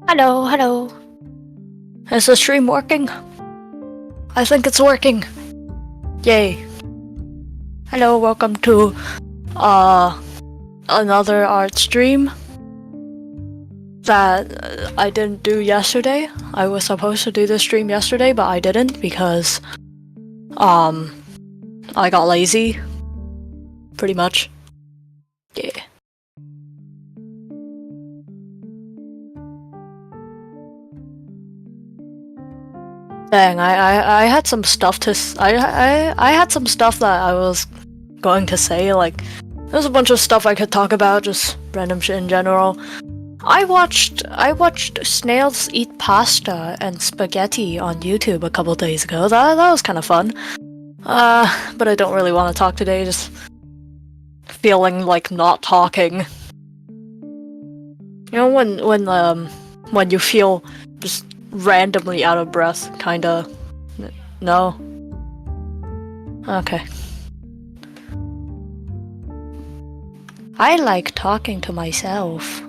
Hello, hello. Is the stream working? I think it's working. Yay. Hello, welcome to another art stream that I didn't do yesterday. I was supposed to do the stream yesterday, but I didn't because I got lazy. Pretty much. Yeah. Dang, I had some stuff to I had some stuff that I was going to say, like there's a bunch of stuff I could talk about, just random shit in general. I watched snails eat pasta and spaghetti on YouTube a couple days ago. That was kind of fun. But I don't really want to talk today, just feeling like not talking. You know when you feel just randomly out of breath, kinda. No? Okay. I like talking to myself.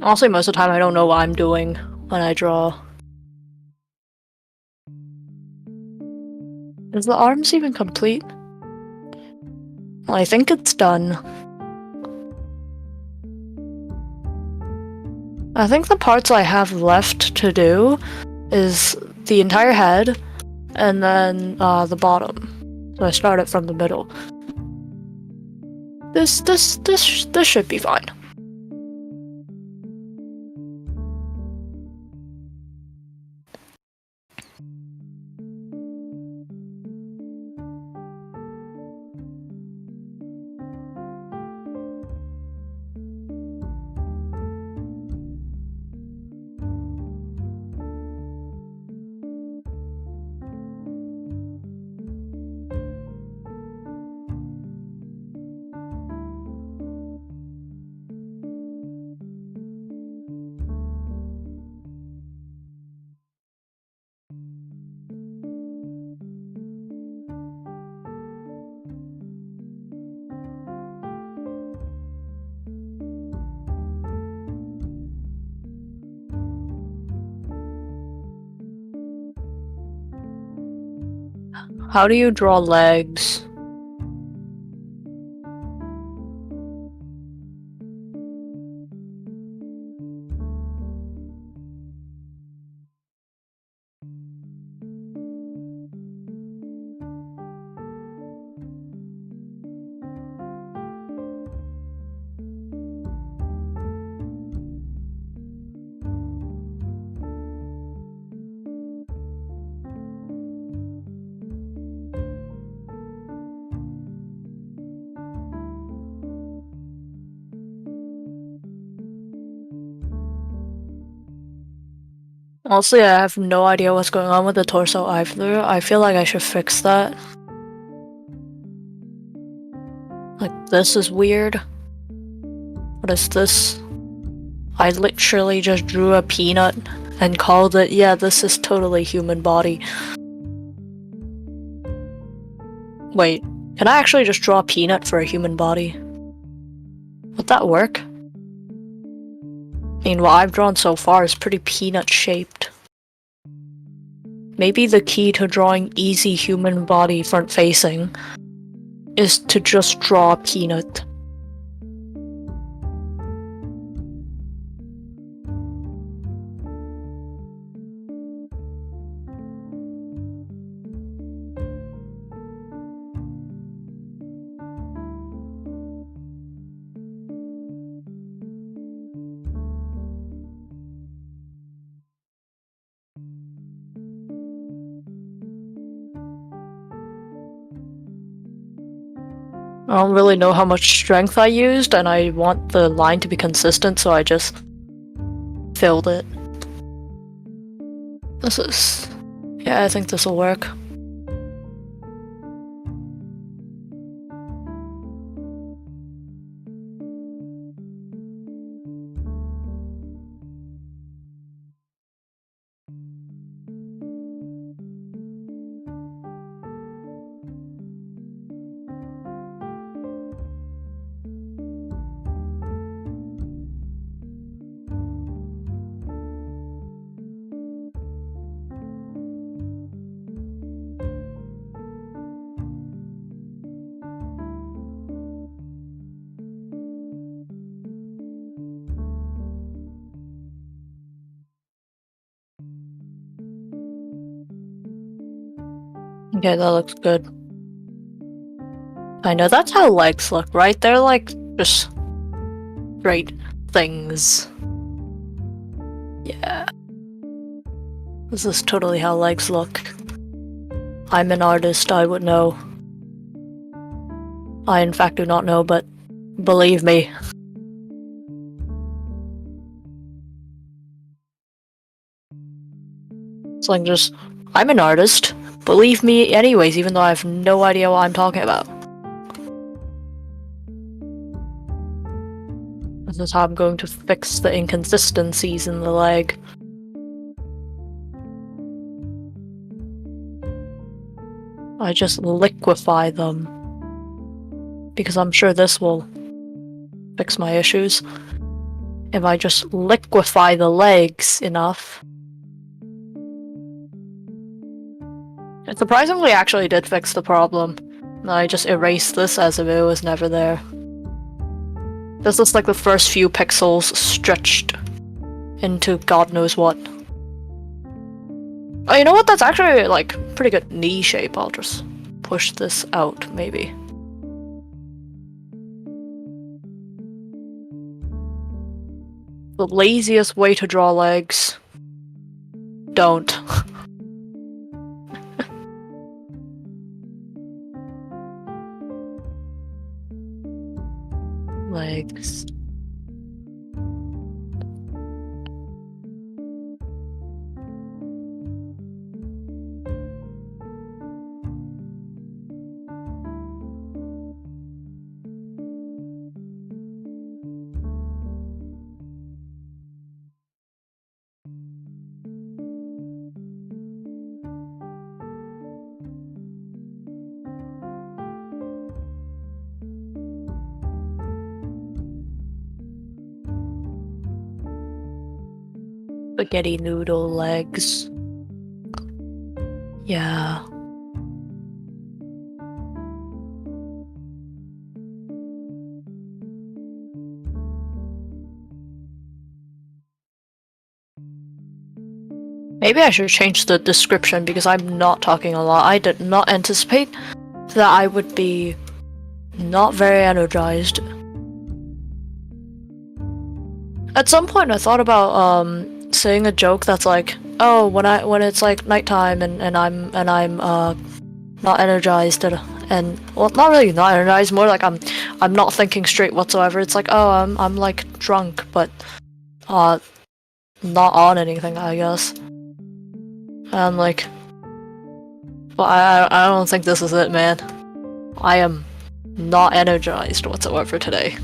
Honestly, most of the time I don't know what I'm doing when I draw. Is the arms even complete? Well, I think it's done. I think the parts I have left to do is the entire head and then the bottom. So I start it from the middle. This should be fine. How do you draw legs? Honestly, I have no idea what's going on with the torso either. I feel like I should fix that. Like, this is weird. What is this? I literally just drew a peanut and called it, yeah, this is totally human body. Wait, can I actually just draw a peanut for a human body? Would that work? I mean, what I've drawn so far is pretty peanut-shaped. Maybe the key to drawing easy human body front-facing is to just draw a peanut. I don't really know how much strength I used, and I want the line to be consistent, so I just filled it. This is... yeah, I think this will work. Okay, that looks good. I know that's how legs look, right? They're like just straight things. Yeah. This is totally how legs look. I'm an artist, I would know. I in fact do not know, but believe me. It's like just, I'm an artist. Believe me anyways, even though I have no idea what I'm talking about. This is how I'm going to fix the inconsistencies in the leg. I just liquefy them. Because I'm sure this will fix my issues. If I just liquefy the legs enough. It surprisingly actually did fix the problem. I just erased this as if it was never there. This is like the first few pixels stretched into God knows what. Oh, you know what? That's actually like pretty good knee shape. I'll just push this out, maybe. The laziest way to draw legs. Don't. Legs. Spaghetti noodle legs. Yeah. Maybe I should change the description because I'm not talking a lot. I did not anticipate that I would be not very energized. At some point I thought about saying a joke that's like, oh, when it's like nighttime and I'm not energized and well, not really not energized, more like I'm not thinking straight whatsoever. It's like, oh, I'm like drunk, but not on anything, I guess. And I'm like, well, I don't think this is it, man. I am not energized whatsoever today.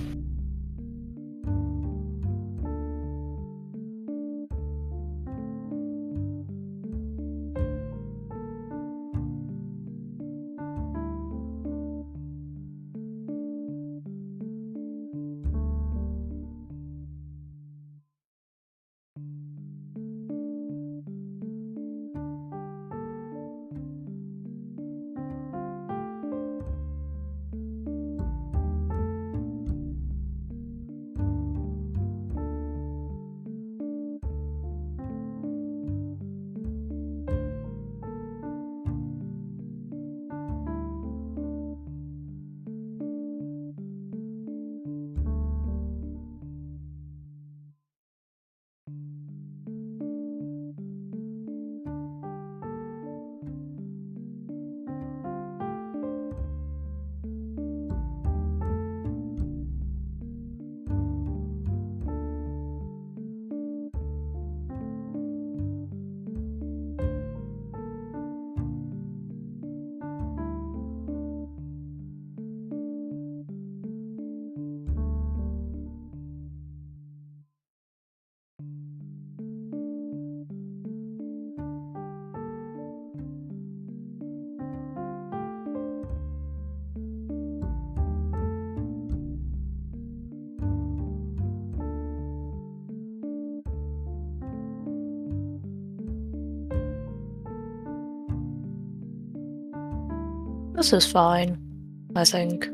This is fine, I think.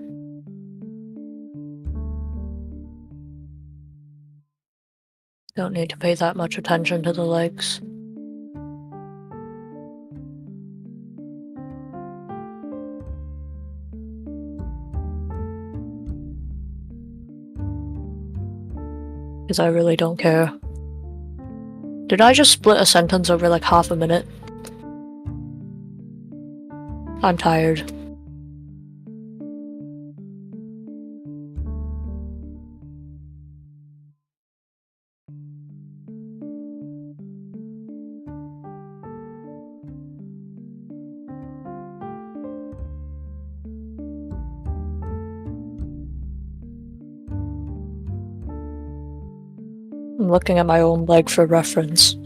Don't need to pay that much attention to the legs. because I really don't care. Did I just split a sentence over like half a minute? I'm tired. I'm looking at my own leg for reference.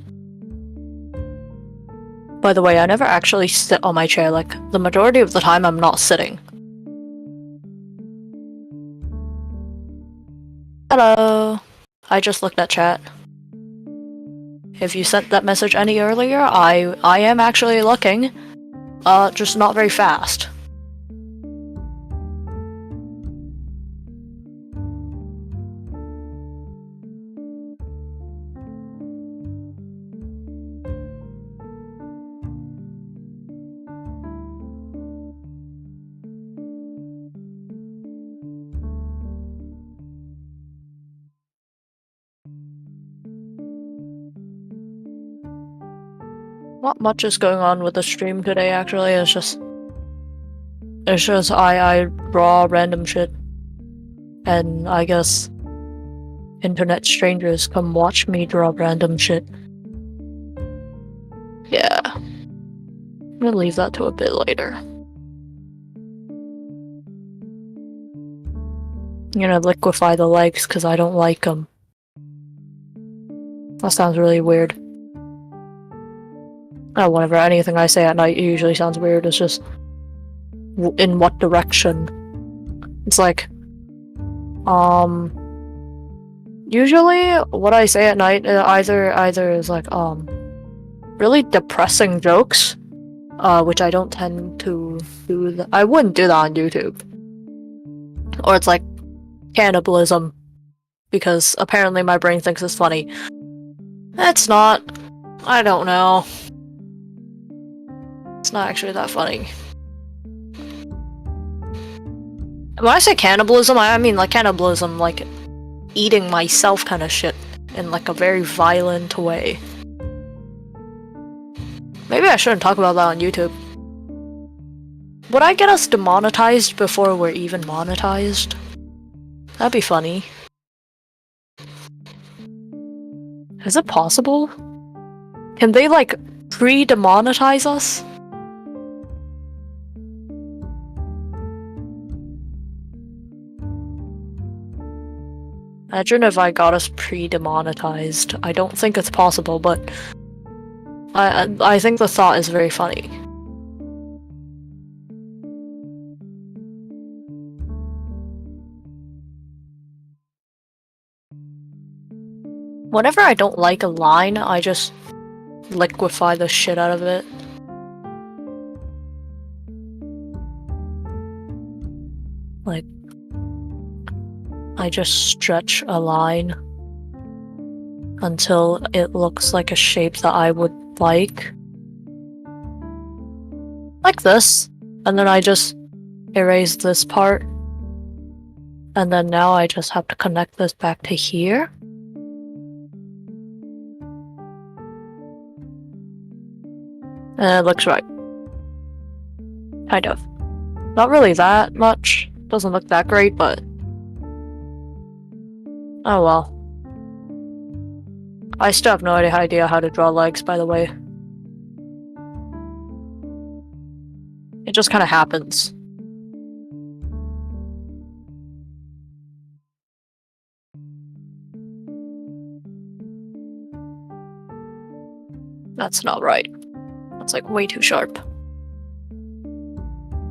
By the way, I never actually sit on my chair, like, the majority of the time I'm not sitting. Hello! I just looked at chat. If you sent that message any earlier, I am actually looking. Just not very fast. Not much is going on with the stream today, actually. It's just I draw random shit. And I guess internet strangers come watch me draw random shit. Yeah. I'm gonna leave that to a bit later. I'm gonna liquefy the legs because I don't like them. That sounds really weird. Oh, whatever. Anything I say at night usually sounds weird. It's just in what direction. It's like, usually what I say at night either is like, really depressing jokes, which I don't tend to do. I wouldn't do that on YouTube. Or it's like cannibalism, because apparently my brain thinks it's funny. It's not. I don't know. It's not actually that funny. When I say cannibalism, I mean like cannibalism, like eating myself kind of shit in like a very violent way. Maybe I shouldn't talk about that on YouTube. Would I get us demonetized before we're even monetized? That'd be funny. Is it possible? Can they like pre-demonetize us? Imagine if I got us pre-demonetized. I don't think it's possible, but I think the thought is very funny. Whenever I don't like a line, I just liquefy the shit out of it. Like, I just stretch a line until it looks like a shape that I would like. Like this. And then I just erase this part. And then now I just have to connect this back to here. And it looks right. Kind of. Not really that much. Doesn't look that great, but... oh well. I still have no idea how to draw legs, by the way. It just kind of happens. That's not right. That's like way too sharp.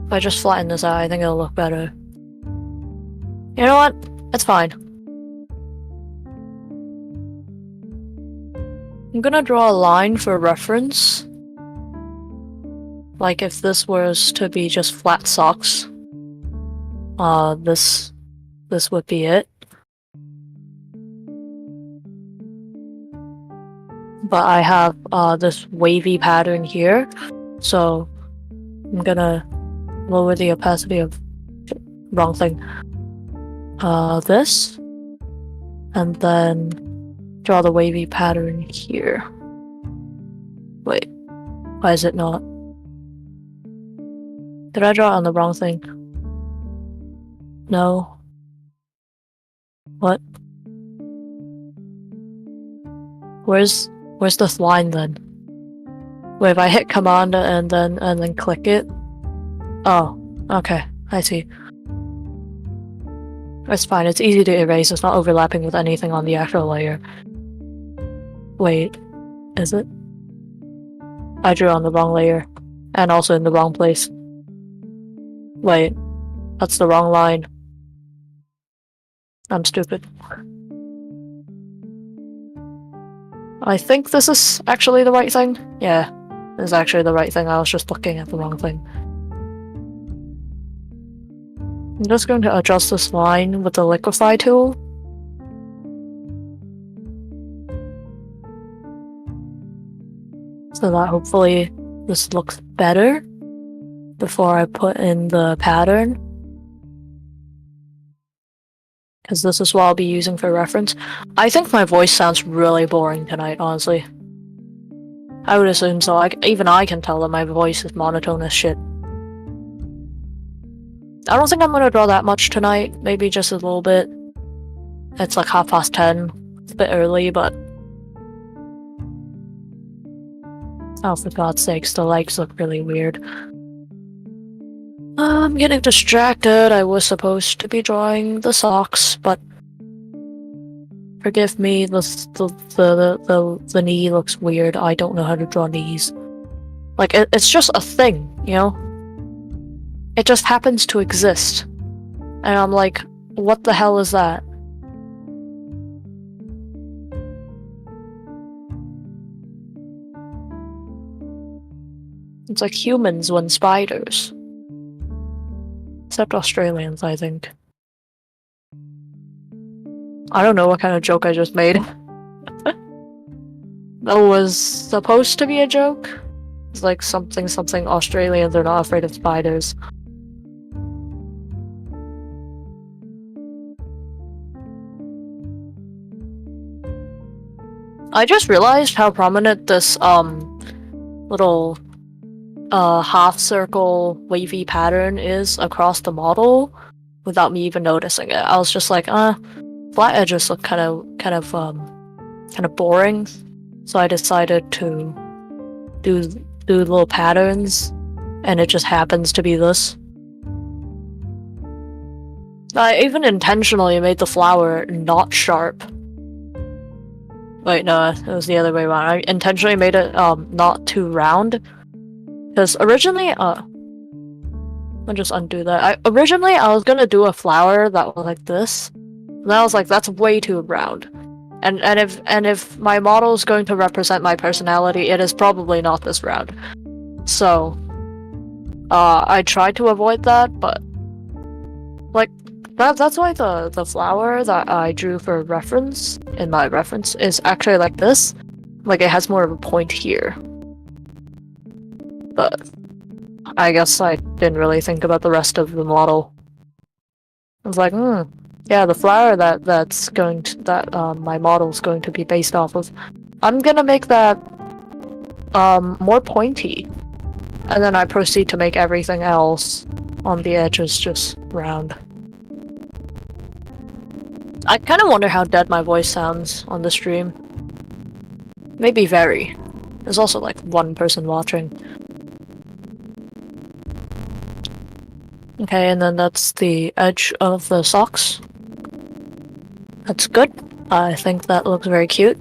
If I just flatten this out, I think it'll look better. You know what? It's fine. I'm gonna draw a line for reference. Like if this was to be just flat socks, this would be it. But I have this wavy pattern here, so I'm gonna lower the opacity of wrong thing. This. and then draw the wavy pattern here. Wait, why is it not? Did I draw on the wrong thing? No. What? Where's this line then? Wait, if I hit command and then click it. Oh, okay, I see. It's fine, it's easy to erase, it's not overlapping with anything on the actual layer. Wait, is it? I drew on the wrong layer, and also in the wrong place. Wait, that's the wrong line. I'm stupid. I think this is actually the right thing. Yeah, this is actually the right thing, I was just looking at the wrong thing. I'm just going to adjust this line with the liquify tool. So that hopefully this looks better before I put in the pattern. Because this is what I'll be using for reference. I think my voice sounds really boring tonight, honestly. I would assume so. Even I can tell that my voice is monotone as shit. I don't think I'm gonna draw that much tonight, maybe just a little bit. It's like 10:30. It's a bit early, but... Oh, for God's sakes, the legs look really weird. I'm getting distracted. I was supposed to be drawing the socks, but... Forgive me, the knee looks weird. I don't know how to draw knees. Like, it's just a thing, you know? It just happens to exist. And I'm like, what the hell is that? It's like humans when spiders. Except Australians, I think. I don't know what kind of joke I just made. That was supposed to be a joke. It's like something Australians are not afraid of spiders. I just realized how prominent this little half circle wavy pattern is across the model without me even noticing it. I was just like, flat edges look kind of boring, so I decided to do little patterns, and it just happens to be this. I even intentionally made the flower not sharp. Wait, no, it was the other way around. I intentionally made it not too round, because originally I'll just undo that. Originally I was gonna do a flower that was like this, and I was like, that's way too round. And if my model is going to represent my personality, it is probably not this round. So I tried to avoid that, but like that's why the flower that I drew for reference in my reference is actually like this. Like it has more of a point here. But I guess I didn't really think about the rest of the model. I was like, yeah, the flower that my model's going to be based off of, I'm gonna make that more pointy, and then I proceed to make everything else on the edges just round. I kind of wonder how dead my voice sounds on the stream. Maybe very. There's also like one person watching. Okay, and then that's the edge of the socks. That's good. I think that looks very cute.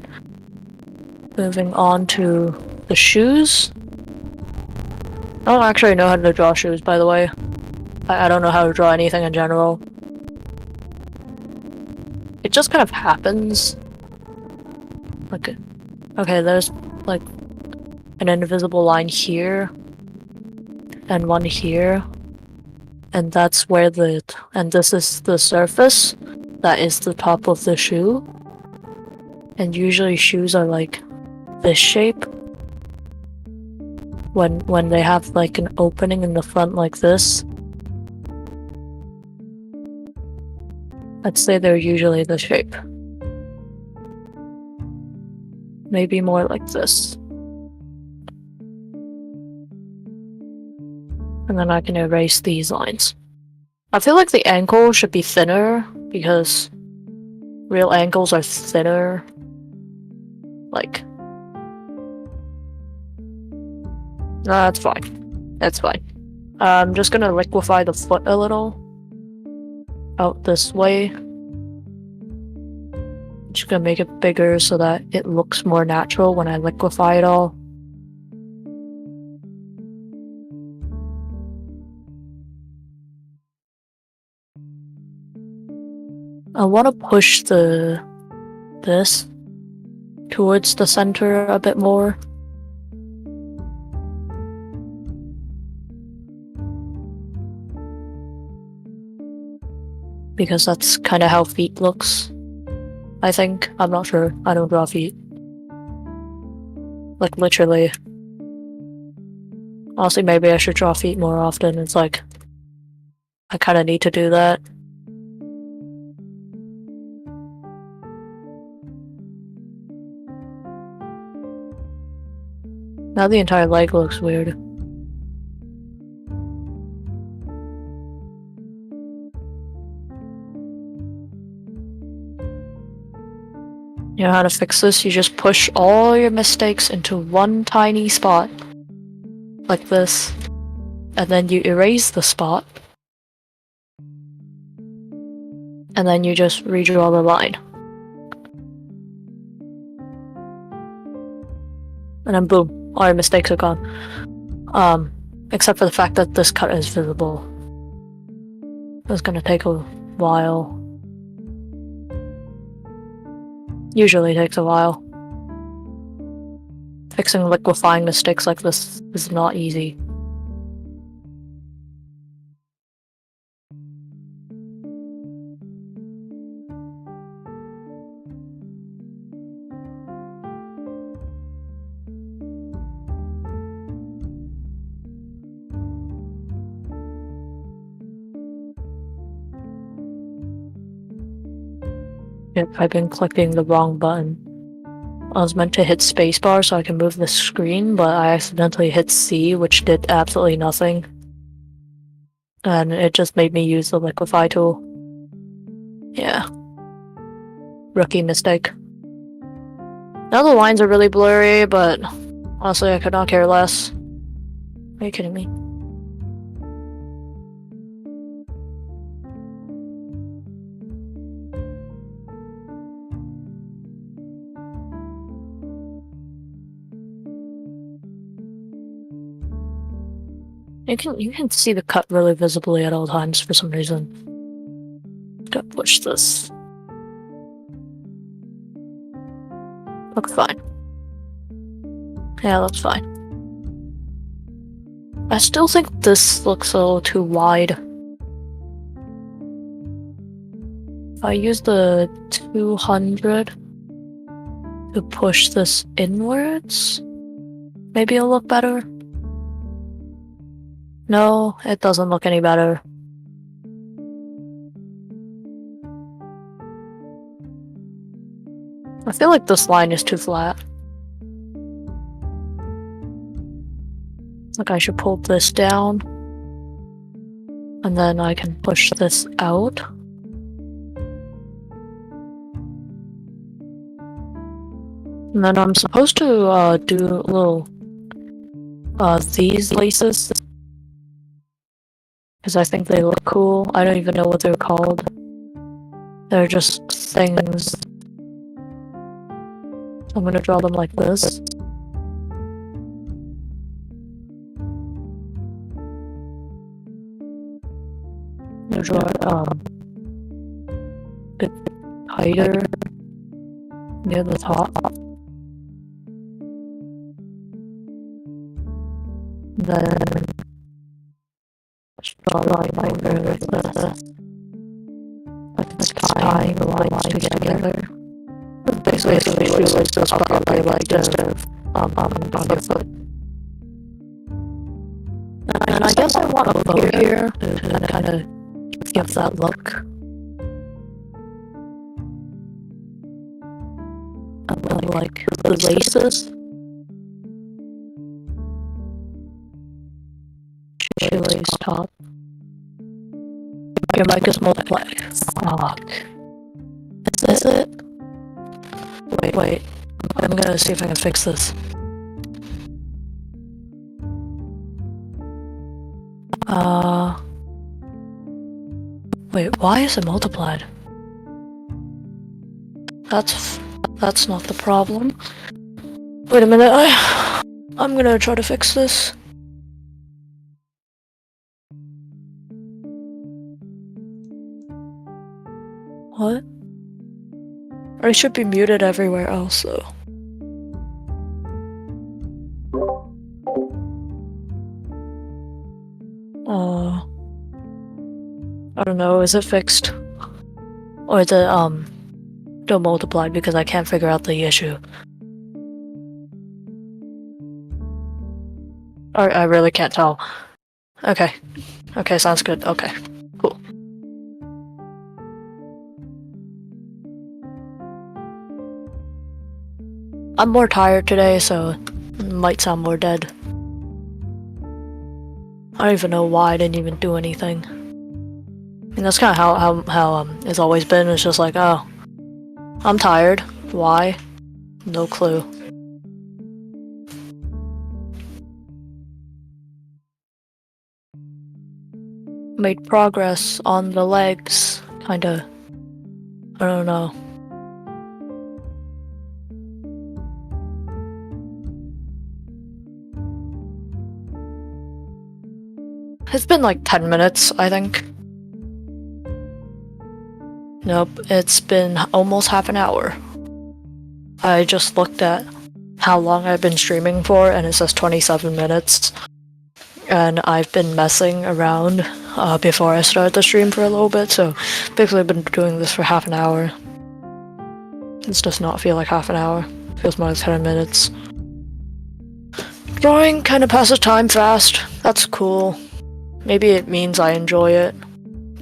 Moving on to the shoes. I don't actually know how to draw shoes, by the way. I don't know how to draw anything in general. It just kind of happens. Like, okay, there's like an invisible line here, and one here, and that's where and this is the surface. That is the top of the shoe. And usually shoes are like this shape. When they have like an opening in the front like this. I'd say they're usually this shape. maybe more like this. And then I can erase these lines. I feel like the ankle should be thinner because real ankles are thinner. Like, no, that's fine. That's fine. I'm just gonna liquefy the foot a little. Out this way. Just gonna make it bigger so that it looks more natural when I liquefy it all. I want to push this towards the center a bit more. Because that's kind of how feet looks. I think. I'm not sure. I don't draw feet. Like, literally. Honestly, maybe I should draw feet more often. It's like, I kind of need to do that. Now the entire leg looks weird. You know how to fix this? You just push all your mistakes into one tiny spot. Like this. And then you erase the spot. And then you just redraw the line. And then boom, all your mistakes are gone. Except for the fact that this cut is visible. It's gonna take a while. Usually takes a while. Fixing liquefying mistakes like this is not easy. Yep, I've been clicking the wrong button. I was meant to hit spacebar so I can move the screen, but I accidentally hit C, which did absolutely nothing. And it just made me use the liquefy tool. Yeah. Rookie mistake. Now the lines are really blurry, but honestly I could not care less. Are you kidding me? You can see the cut really visibly at all times for some reason. Gotta push this. Looks fine. Yeah, looks fine. I still think this looks a little too wide. If I use the 200 to push this inwards, maybe it'll look better. No, it doesn't look any better. I feel like this line is too flat. Like I should pull this down. And then I can push this out. And then I'm supposed to do little these laces. Because I think they look cool. I don't even know what they're called. They're just things. I'm gonna draw them like this. I'm gonna draw it a bit tighter near the top. Then just draw a line over like this. Like it's tying the lines together. Basically what it is probably like just on your foot. And I guess I want a bow here to kind of give that look. like the laces. Shoelace top. Your mic is multiplied. Fuck. Is it? Wait. I'm gonna see if I can fix this. Wait, why is it multiplied? That's not the problem. Wait a minute, I'm gonna try to fix this. What? I should be muted everywhere else though. I don't know, is it fixed? Or is it, still multiplied because I can't figure out the issue? I really can't tell. Okay. Okay, sounds good. Okay. Cool. I'm more tired today, so it might sound more dead. I don't even know why I didn't even do anything. I mean, that's kind of how it's always been. It's just like, oh, I'm tired. Why? No clue. Made progress on the legs, kinda. I don't know. It's been like 10 minutes, I think. Nope, it's been almost half an hour. I just looked at how long I've been streaming for, and it says 27 minutes. And I've been messing around before I started the stream for a little bit, so basically I've been doing this for half an hour. This does not feel like half an hour. It feels more like 10 minutes. Drawing kind of passes time fast. That's cool. Maybe it means I enjoy it,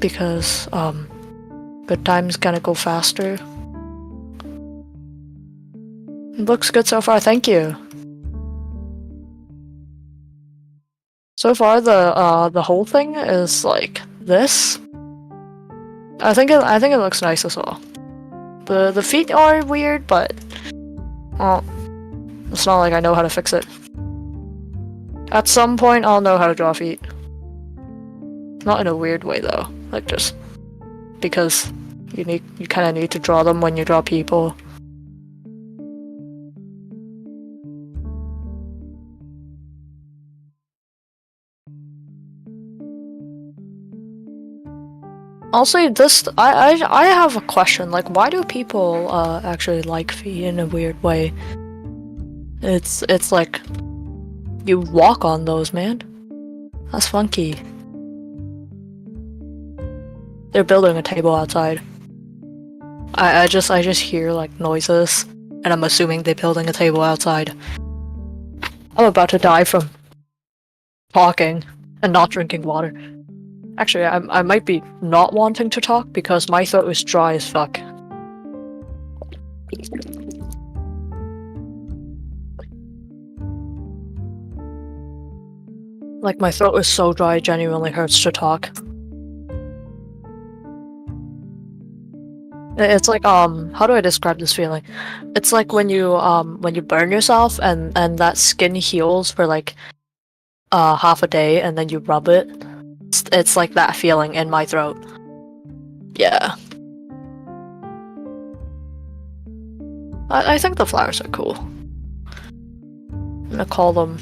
because good times kind of go faster. It looks good so far, thank you. So far, the whole thing is like this. I think it looks nice as well. The feet are weird, but well, it's not like I know how to fix it. At some point, I'll know how to draw feet. Not in a weird way though, like just because you kind of need to draw them when you draw people. Also, this I have a question. Like, why do people actually like feet in a weird way? It's like you walk on those, man. That's funky. They're building a table outside. I just hear like noises, and I'm assuming they're building a table outside. I'm about to die from talking and not drinking water. Actually, I might be not wanting to talk because my throat is dry as fuck. Like, my throat is so dry it genuinely hurts to talk. It's like, how do I describe this feeling? It's like when you burn yourself and that skin heals for like half a day and then you rub it. It's like that feeling in my throat. Yeah. I think the flowers are cool. I'm gonna call them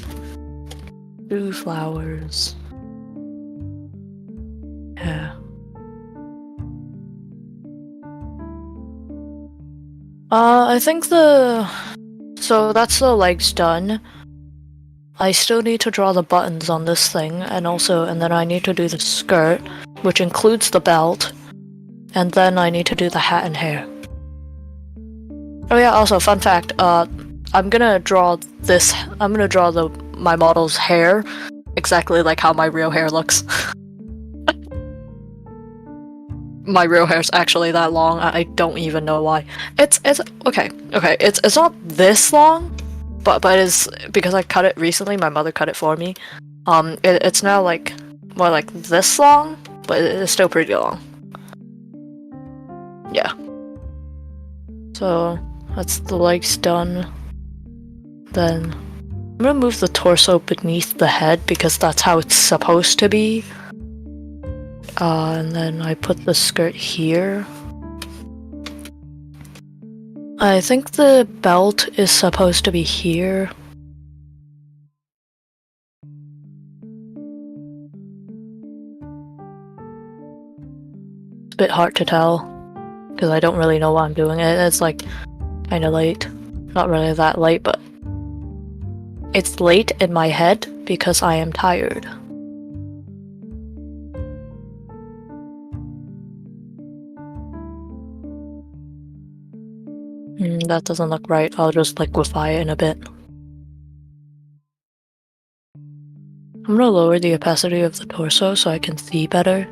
blue flowers. Yeah. I think so that's the legs done. I still need to draw the buttons on this thing, and then I need to do the skirt, which includes the belt, and then I need to do the hat and hair. Oh yeah, also, fun fact, I'm gonna draw my model's hair exactly like how my real hair looks. my real hair's actually that long. I don't even know why. It's okay. It's not this long, but it's because I cut it recently. My mother cut it for me. It's now like more like this long, but it's still pretty long. Yeah. So that's the legs done. Then I'm gonna move the torso beneath the head because that's how it's supposed to be. And then I put the skirt here. I think the belt is supposed to be here. It's a bit hard to tell because I don't really know what I'm doing. It's like kind of late. Not really that late, but it's late in my head because I am tired. That doesn't look right. I'll just liquefy it in a bit. I'm gonna lower the opacity of the torso so I can see better.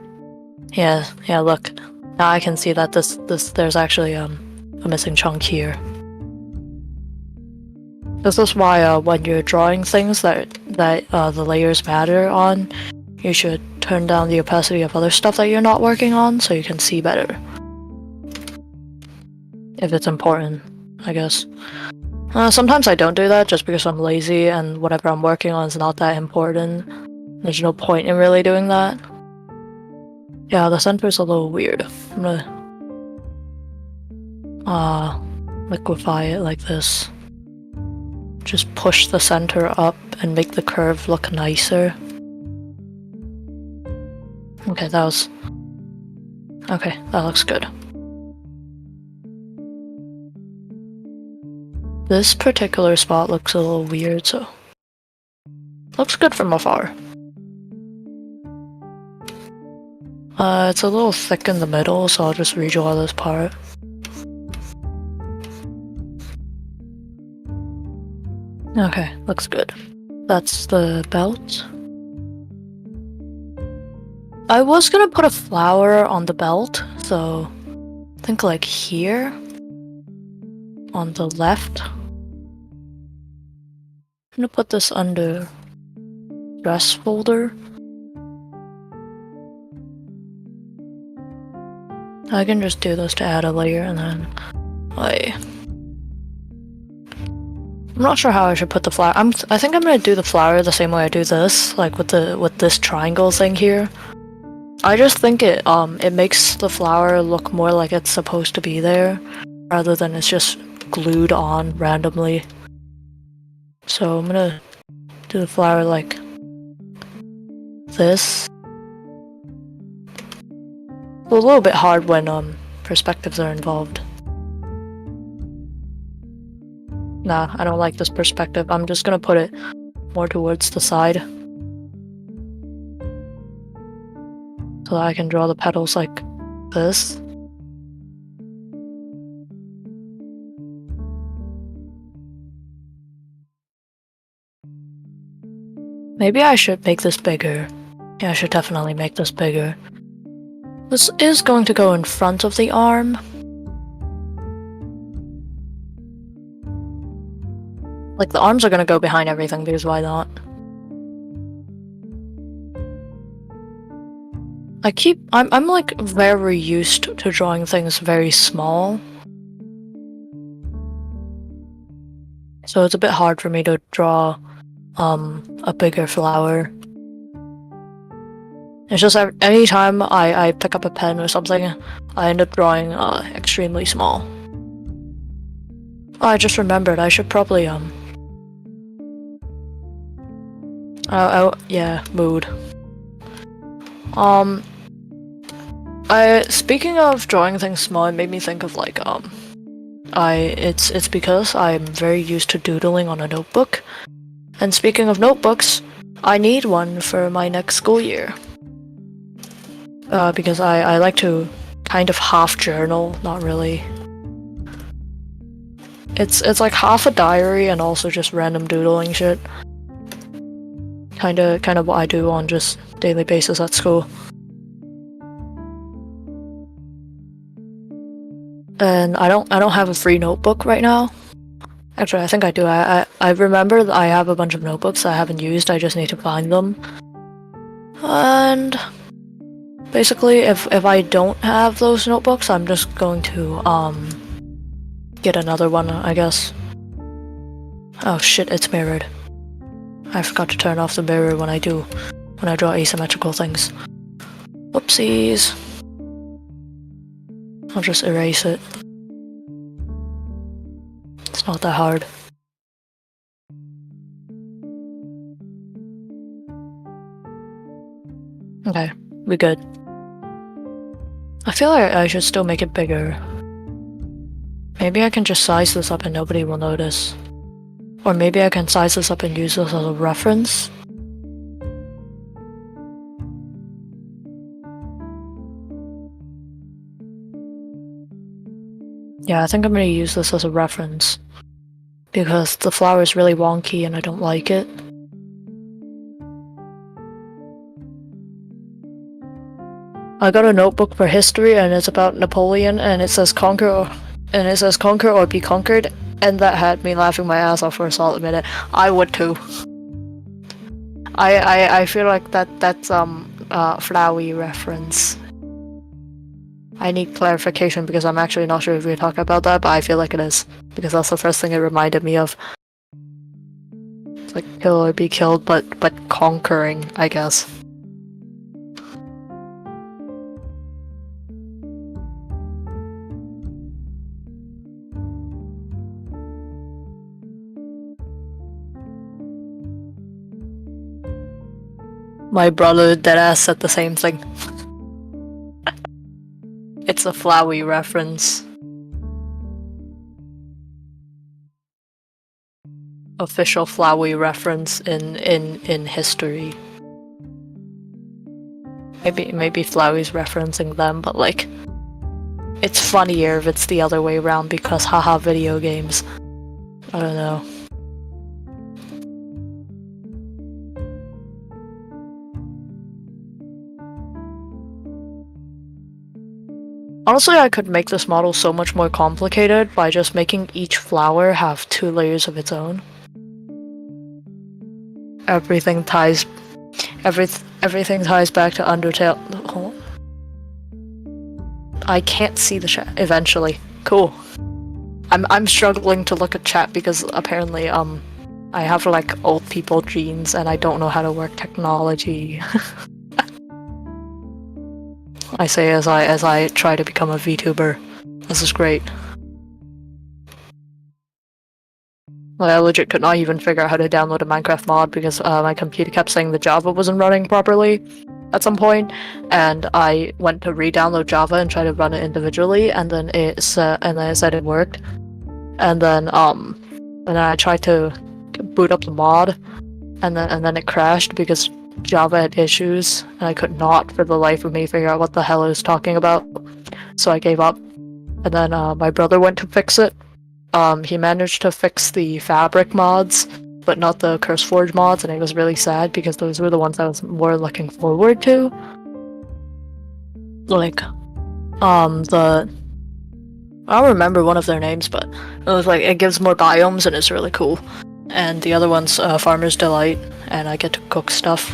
Yeah, look. Now I can see that there's actually a missing chunk here. This is why when you're drawing things that the layers matter on, you should turn down the opacity of other stuff that you're not working on so you can see better. If it's important, I guess. Sometimes I don't do that just because I'm lazy and whatever I'm working on is not that important. There's no point in really doing that. Yeah, the center's a little weird. I'm gonna liquefy it like this. Just push the center up and make the curve look nicer. Okay, that looks good. This particular spot looks a little weird, so looks good from afar. It's a little thick in the middle, so I'll just redraw this part. Okay, looks good. That's the belt. I was gonna put a flower on the belt, so I think like here on the left. I'm gonna put this under dress folder. I can just do this to add a layer and then I'm not sure how I should put the flower. I think I'm gonna do the flower the same way I do this, like with this triangle thing here. I just think it makes the flower look more like it's supposed to be there, rather than it's just glued on randomly. So I'm gonna do the flower like this. It's a little bit hard when perspectives are involved. Nah, I don't like this perspective. I'm just gonna put it more towards the side. So that I can draw the petals like this. Maybe I should make this bigger. Yeah, I should definitely make this bigger. This is going to go in front of the arm. Like, the arms are gonna go behind everything, because why not? I'm like very used to drawing things very small. So it's a bit hard for me to draw a bigger flower. It's just anytime I pick up a pen or something, I end up drawing extremely small. Oh, I just remembered, I should probably yeah, mood. Speaking of drawing things small, it made me think of like it's because I'm very used to doodling on a notebook. And speaking of notebooks, I need one for my next school year. Because I like to kind of half journal, not really. It's like half a diary and also just random doodling shit. Kind of what I do on just daily basis at school. and I don't have a free notebook right now. Actually, I think I do. I remember that I have a bunch of notebooks I haven't used. I just need to find them. And basically, if I don't have those notebooks, I'm just going to get another one, I guess. Oh shit, it's mirrored. I forgot to turn off the mirror when I draw asymmetrical things. Whoopsies. I'll just erase it. It's not that hard. Okay, we good. I feel like I should still make it bigger. Maybe I can just size this up and nobody will notice. Or maybe I can size this up and use this as a reference. Yeah, I think I'm gonna use this as a reference. Because the flower is really wonky and I don't like it. I got a notebook for history and it's about Napoleon and it says conquer or be conquered, and that had me laughing my ass off for a solid minute. I would too. I feel like that's flowery reference. I need clarification because I'm actually not sure if we're talking about that, but I feel like it is. Because that's the first thing it reminded me of. It's like kill or be killed, but conquering, I guess. My brother deadass said the same thing. It's a flowery reference. Official flowery reference in history. Maybe Flowey's referencing them, but like, it's funnier if it's the other way around because haha video games. I don't know. Honestly, I could make this model so much more complicated by just making each flower have 2 layers of its own. Everything ties back to Undertale. Oh. I can't see the chat eventually. Cool. I'm struggling to look at chat because apparently I have like old people genes and I don't know how to work technology. I say as I try to become a VTuber. This is great. I legit could not even figure out how to download a Minecraft mod because my computer kept saying the Java wasn't running properly at some point, and I went to re-download Java and try to run it individually, and then it said it worked, and then I tried to boot up the mod, and then it crashed because Java had issues, and I could not for the life of me figure out what the hell it was talking about, so I gave up. And then my brother went to fix it. He managed to fix the fabric mods, but not the CurseForge mods, and it was really sad because those were the ones I was more looking forward to. Like, I don't remember one of their names, but it was like, it gives more biomes and it's really cool. And the other one's Farmer's Delight, and I get to cook stuff.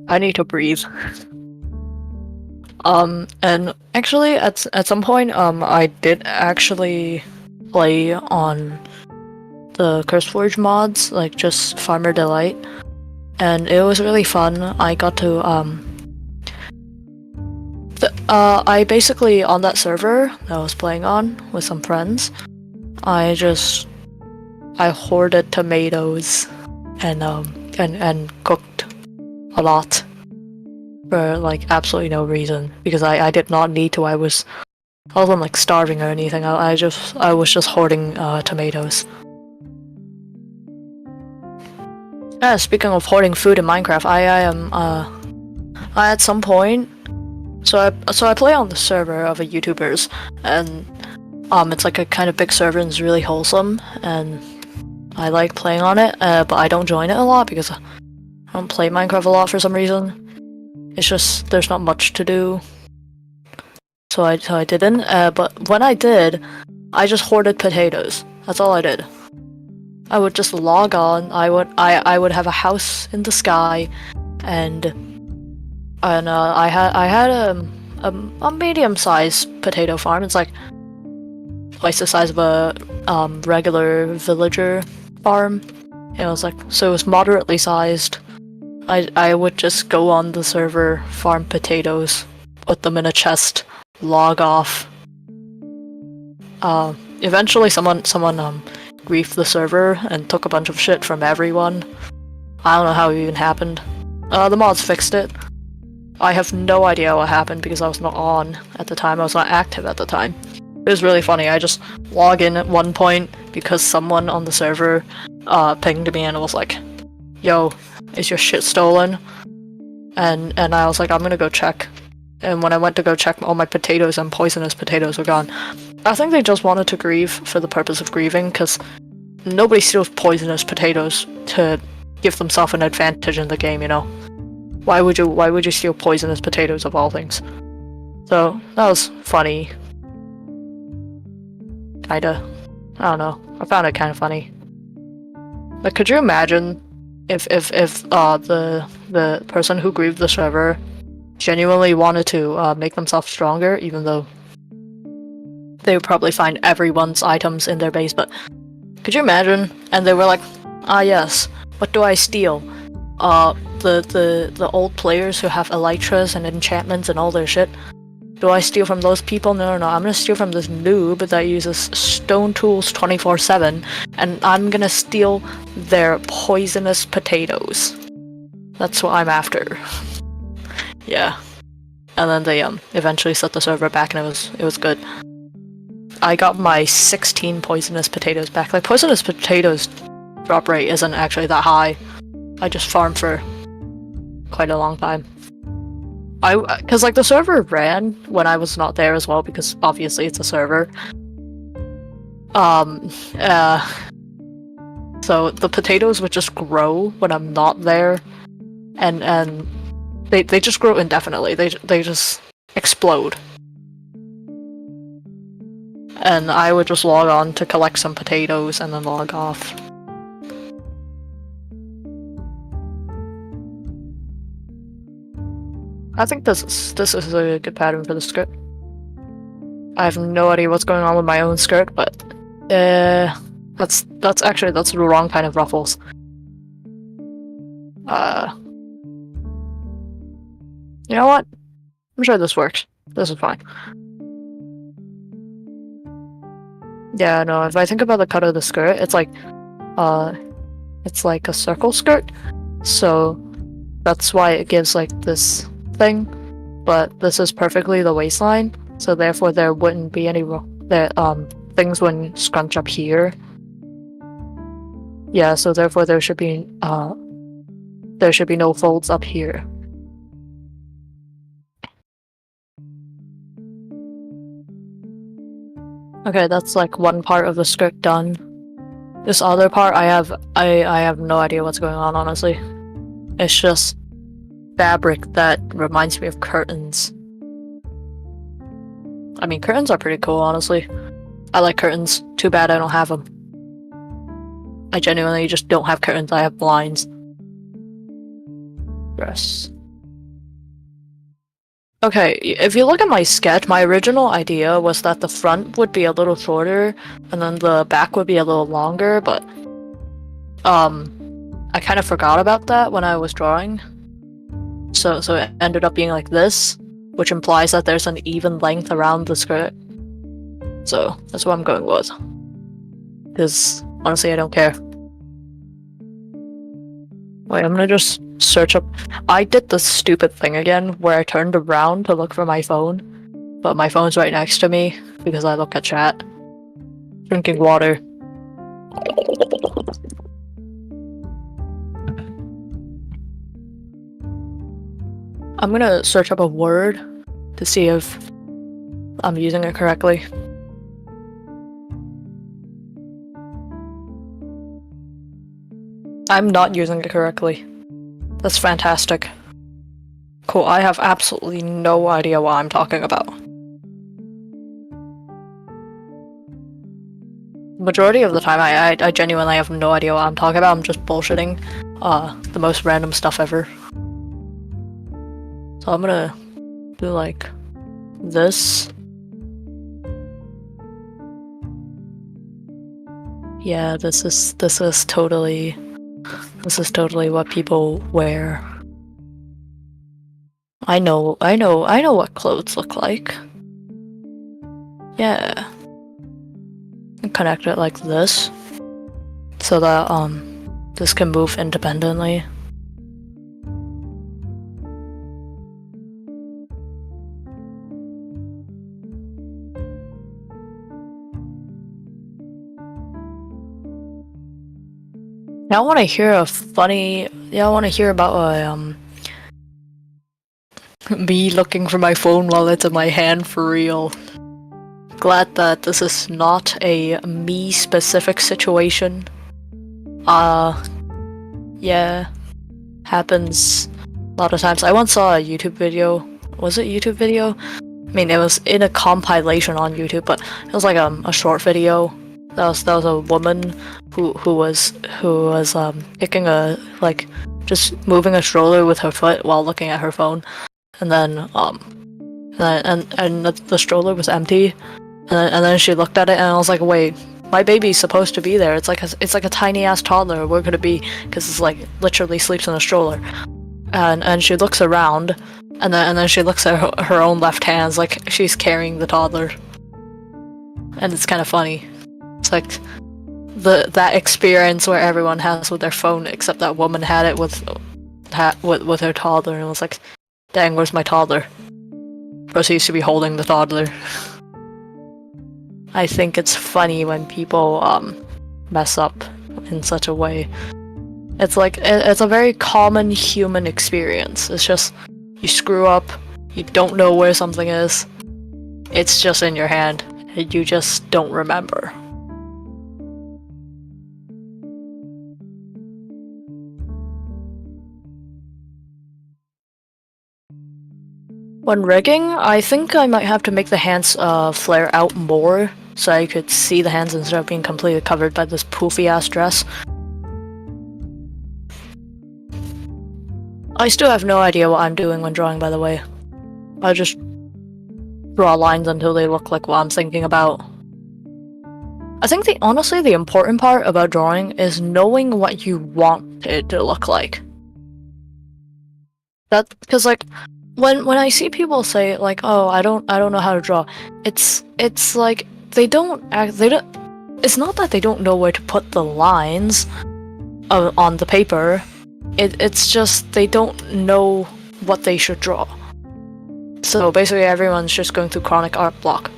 I need to breathe. And actually, at some point, I did actually play on the CurseForge mods, like just Farmer Delight, and it was really fun. I got to, I basically, on that server that I was playing on with some friends, I hoarded tomatoes and cooked a lot for like absolutely no reason because I did not need to. I wasn't like starving or anything. I was just hoarding tomatoes. Yeah, speaking of hoarding food in Minecraft, I at some point, so I play on the server of a YouTubers, and it's like a kind of big server and it's really wholesome, and I like playing on it, but I don't join it a lot because I don't play Minecraft a lot for some reason. It's just there's not much to do, so I didn't. But when I did, I just hoarded potatoes. That's all I did. I would just log on. I would have a house in the sky, and I had a medium-sized potato farm. It's like twice the size of a regular villager farm. It was like, so it was moderately sized. I would just go on the server, farm potatoes, put them in a chest, log off. Eventually someone griefed the server and took a bunch of shit from everyone. I don't know how it even happened. The mods fixed it. I have no idea what happened because I was not on at the time. I was not active at the time. It was really funny. I just log in at one point because someone on the server pinged me and was like, "Yo, is your shit stolen?" And I was like, "I'm gonna go check." And when I went to go check, all my potatoes and poisonous potatoes were gone. I think they just wanted to grieve for the purpose of grieving, because nobody steals poisonous potatoes to give themselves an advantage in the game, you know? Why would you steal poisonous potatoes of all things? So, that was funny. Kinda. I don't know. I found it kinda funny. Like, could you imagine if the person who grieved the server genuinely wanted to make themselves stronger, even though they would probably find everyone's items in their base, but could you imagine? And they were like, "Ah yes, what do I steal? The old players who have elytras and enchantments and all their shit. Do I steal from those people? No, I'm gonna steal from this noob that uses stone tools 24/7, and I'm gonna steal their poisonous potatoes. That's what I'm after." Yeah. And then they eventually set the server back, and it was good. I got my 16 poisonous potatoes back. Like, poisonous potatoes drop rate isn't actually that high. I just farmed for quite a long time. Cause like the server ran when I was not there as well, because obviously it's a server. So the potatoes would just grow when I'm not there, and they just grow indefinitely. They just explode. And I would just log on to collect some potatoes and then log off. I think this is a good pattern for the script. I have no idea what's going on with my own skirt, but that's the wrong kind of ruffles. You know what? I'm sure this works. This is fine. Yeah, no, if I think about the cut of the skirt, it's like a circle skirt, so that's why it gives like this thing, but this is perfectly the waistline, so therefore there wouldn't be any things wouldn't scrunch up here. Yeah, so therefore there should be no folds up here. Okay, that's like one part of the skirt done. This other part, I have no idea what's going on, honestly. It's just fabric that reminds me of curtains. I mean, curtains are pretty cool, honestly. I like curtains. Too bad I don't have them. I genuinely just don't have curtains, I have blinds. Dress. Okay, if you look at my sketch, my original idea was that the front would be a little shorter, and then the back would be a little longer, but I kind of forgot about that when I was drawing. So it ended up being like this, which implies that there's an even length around the skirt. So that's what I'm going with. Because honestly, I don't care. Wait, I'm gonna just search up. I did the stupid thing again where I turned around to look for my phone, but my phone's right next to me because I look at chat. Drinking water. I'm gonna search up a word to see if I'm using it correctly. I'm not using it correctly. That's fantastic. Cool, I have absolutely no idea what I'm talking about. Majority of the time, I genuinely have no idea what I'm talking about. I'm just bullshitting the most random stuff ever. So I'm gonna do like this. Yeah, this is totally what people wear. I know what clothes look like. Yeah. Connect it like this, so that this can move independently. Now I want to hear a funny. Yeah, I want to hear about me looking for my phone while it's in my hand for real. Glad that this is not a me-specific situation. Yeah, happens a lot of times. I once saw a YouTube video. Was it a YouTube video? I mean, it was in a compilation on YouTube, but it was like a short video. That was a woman who was kicking just moving a stroller with her foot while looking at her phone, and then the stroller was empty, and then she looked at it and I was like, wait, my baby's supposed to be there. It's like a tiny ass toddler. Where could it be? Because it's like literally sleeps in a stroller, and she looks around. And then she looks at her own left hands like she's carrying the toddler. And it's kind of funny. It's like that experience where everyone has with their phone, except that woman had it with her toddler, and was like, dang, where's my toddler? Proceeds to be holding the toddler. I think it's funny when people mess up in such a way. It's like, it's a very common human experience. It's just, you screw up, you don't know where something is, it's just in your hand, and you just don't remember. When rigging, I think I might have to make the hands flare out more, so I could see the hands instead of being completely covered by this poofy ass dress. I still have no idea what I'm doing when drawing, by the way. I just draw lines until they look like what I'm thinking about. I think honestly, the important part about drawing is knowing what you want it to look like. Because like, when I see people say like, oh, I don't know how to draw, it's like it's not that they don't know where to put the lines on the paper. It's just they don't know what they should draw. So basically everyone's just going through chronic art block.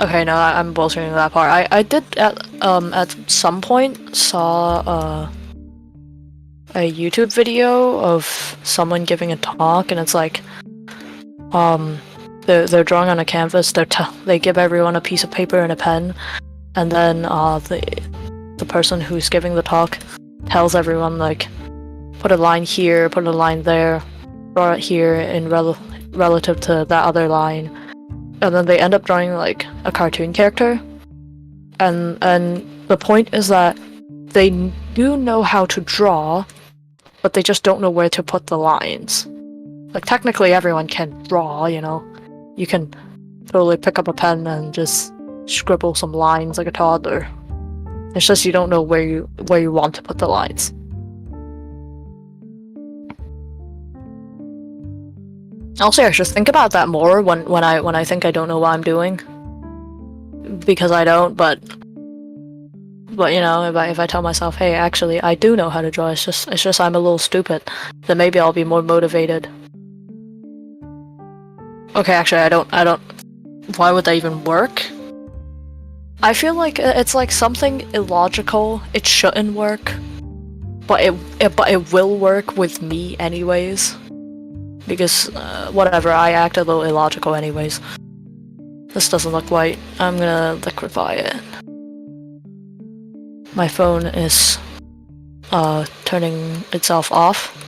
Okay, no, I'm bullshitting that part. I did at some point saw a YouTube video of someone giving a talk, and it's like they're drawing on a canvas. They give everyone a piece of paper and a pen, and then the person who's giving the talk tells everyone like, put a line here, put a line there, draw it here in relative to that other line, and then they end up drawing like a cartoon character. And the point is that they do know how to draw, but they just don't know where to put the lines. Like technically everyone can draw, you know. You can totally pick up a pen and just scribble some lines like a toddler. It's just you don't know where you want to put the lines. Also, I should think about that more when I think I don't know what I'm doing, because I don't. But you know, if I tell myself, hey, actually, I do know how to draw. It's just I'm a little stupid. Then maybe I'll be more motivated. Okay, actually, I don't. Why would that even work? I feel like it's like something illogical. It shouldn't work, but it will work with me anyways. Because whatever, I act a little illogical anyways. This doesn't look white. I'm gonna liquefy it. My phone is turning itself off.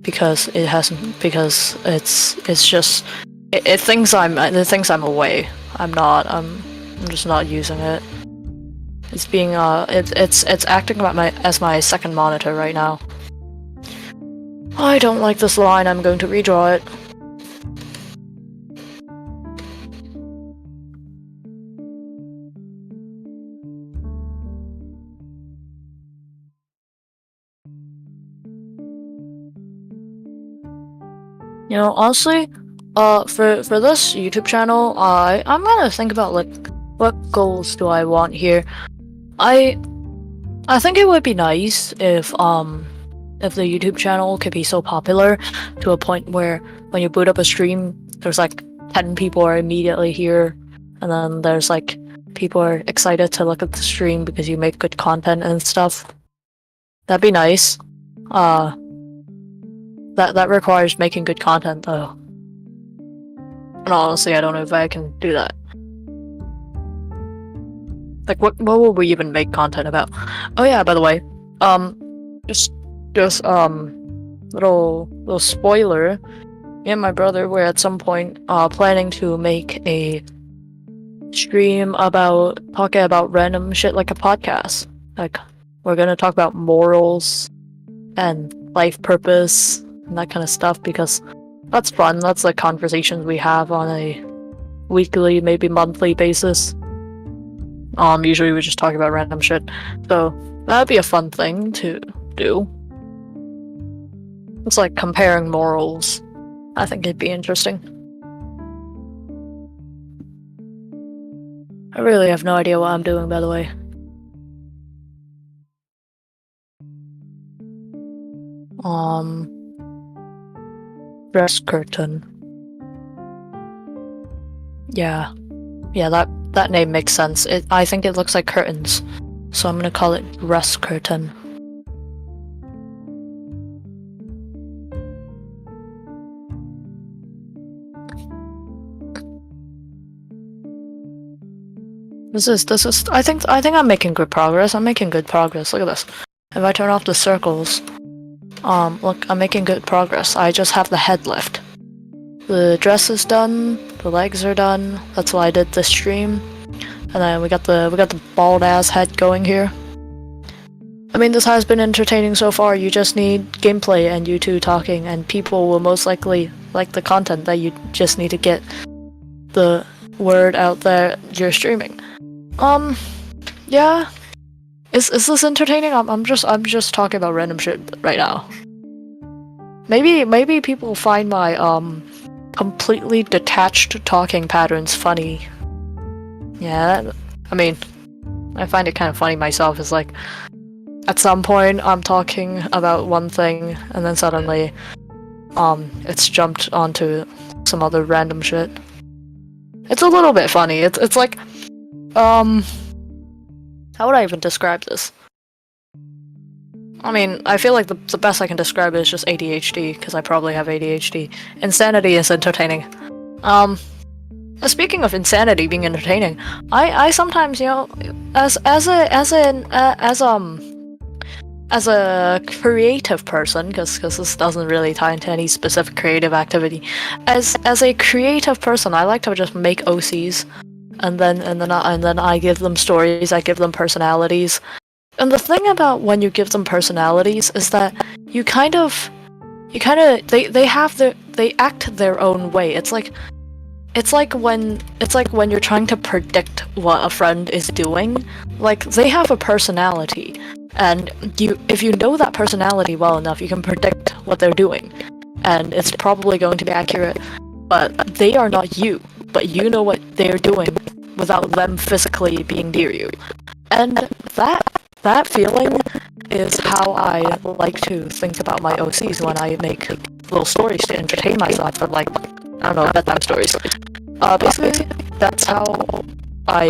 because it's just it thinks I'm away. I'm not. I'm just not using it. It's being it's acting as my second monitor right now. I don't like this line. I'm going to redraw it. You know, honestly, for this YouTube channel, I'm gonna think about like what goals do I want here. I think it would be nice if the YouTube channel could be so popular to a point where when you boot up a stream, there's like 10 people are immediately here, and then there's like people are excited to look at the stream because you make good content and stuff. That'd be nice. That requires making good content though. And honestly, I don't know if I can do that. Like, what will we even make content about? Oh yeah, by the way, just little spoiler. Me and my brother were at some point planning to make a stream about talking about random shit like a podcast. Like, we're gonna talk about morals and life purpose and that kind of stuff because that's fun. That's like conversations we have on a weekly, maybe monthly basis. Usually we just talk about random shit. So that'd be a fun thing to do. It's like comparing morals. I think it'd be interesting. I really have no idea what I'm doing, by the way. Dress curtain. Yeah, that name makes sense. I think it looks like curtains, so I'm gonna call it dress curtain. This is. I think I'm making good progress. I'm making good progress. Look at this. If I turn off the circles, look, I'm making good progress. I just have the head lift. The dress is done. The legs are done. That's why I did this stream. And then we got the bald ass head going here. I mean, this has been entertaining so far. You just need gameplay and you two talking, and people will most likely like the content that you just need to get the word out there you're streaming. Yeah. Is this entertaining? I'm just talking about random shit right now. Maybe people find my completely detached talking patterns funny. Yeah, I mean, I find it kind of funny myself. It's like, at some point I'm talking about one thing and then suddenly it's jumped onto some other random shit. It's a little bit funny. It's like, how would I even describe this? I mean, I feel like the best I can describe it is just ADHD, because I probably have ADHD. Insanity is entertaining. Speaking of insanity being entertaining, I sometimes, you know, as a creative person, because this doesn't really tie into any specific creative activity, as a creative person, I like to just make OCs, and then I give them stories, I give them personalities. And the thing about when you give them personalities is that they act their own way. It's like when you're trying to predict what a friend is doing. Like, they have a personality, and if you know that personality well enough, you can predict what they're doing, and it's probably going to be accurate. But they are not you, but you know what they're doing without them physically being near you, and that feeling is how I like to think about my OCs when I make little stories to entertain myself, but like, I don't know, bedtime stories. Basically, that's how I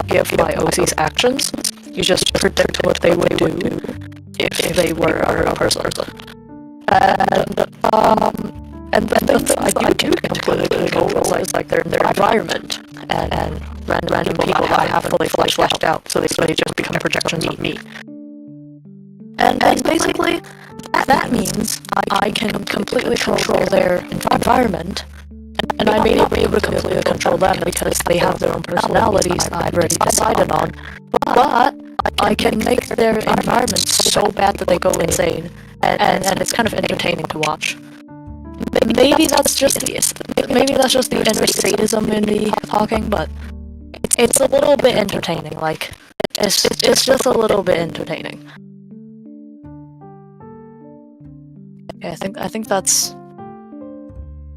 give my OCs actions. You just predict what they would do if they were a person. And then I do completely go with like their environment and random people that I have fully fleshed out, so they just become projections of me. And basically, that means I can completely control their environment, and I may not be able to completely control them because they have their own personalities I've already decided on, but I can make their environment so bad that they go insane, and it's kind of entertaining to watch. Maybe that's just the inner sadism in me talking, but it's a little bit entertaining. Like, it's just a little bit entertaining. Okay, I think that's...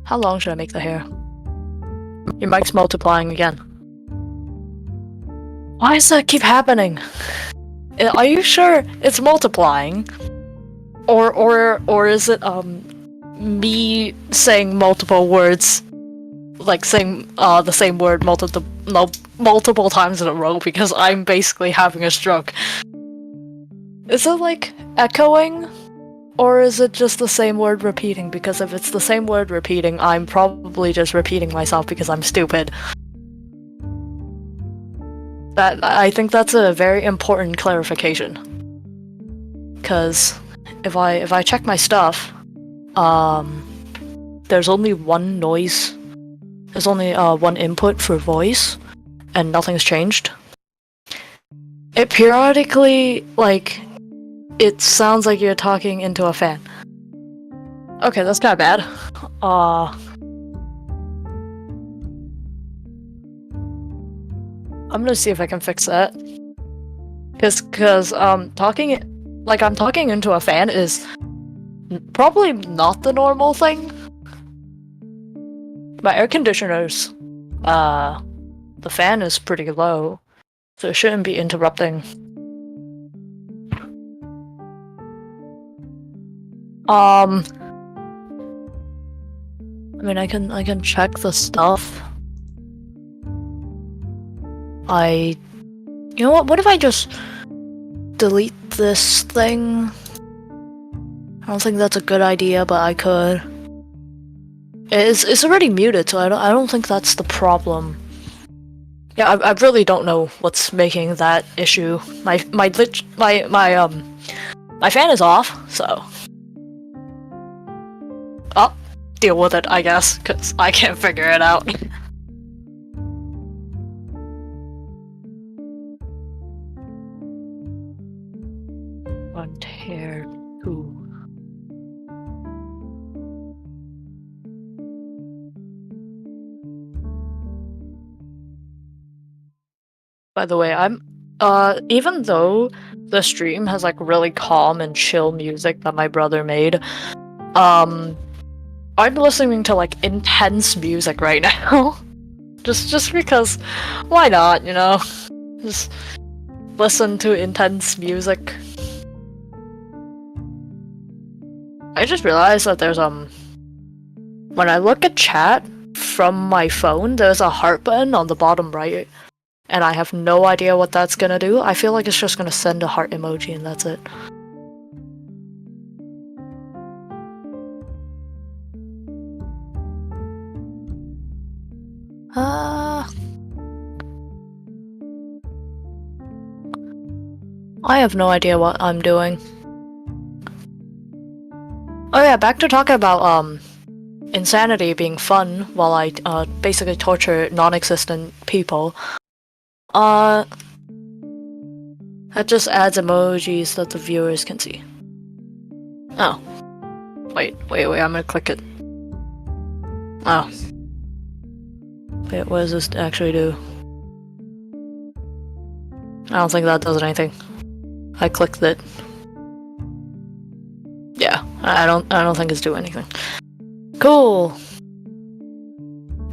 How long should I make the hair? Your mic's multiplying again. Why does that keep happening? Are you sure it's multiplying? Or is it me saying multiple words, like saying the same word multiple times in a row because I'm basically having a stroke? Is it like echoing? Or is it just the same word repeating? Because if it's the same word repeating, I'm probably just repeating myself because I'm stupid. I think that's a very important clarification. Because if I check my stuff, there's only one noise. There's only one input for voice, and nothing's changed. It periodically, like, it sounds like you're talking into a fan. Okay, that's kinda bad. I'm gonna see if I can fix that. Cause I'm talking into a fan is probably not the normal thing. My air conditioners, the fan is pretty low, so it shouldn't be interrupting. I mean, I can check the stuff. You know what? What if I just delete this thing? I don't think that's a good idea, but I could. It's already muted, so I don't think that's the problem. Yeah, I really don't know what's making that issue. My fan is off, so. I'll deal with it, I guess, because I can't figure it out. One hair, two. By the way, I'm even though the stream has like really calm and chill music that my brother made, I'm listening to like intense music right now. just because why not, you know? Just listen to intense music. I just realized that there's when I look at chat from my phone, there's a heart button on the bottom right, and I have no idea what that's gonna do. I feel like it's just gonna send a heart emoji and that's it. I have no idea what I'm doing. Oh yeah, back to talking about insanity being fun while I basically torture non-existent people. That just adds emojis that the viewers can see. Oh. Wait, I'm gonna click it. Oh. Wait, what does this actually do? I don't think that does anything. I clicked it. Yeah, I don't think it's doing anything. Cool.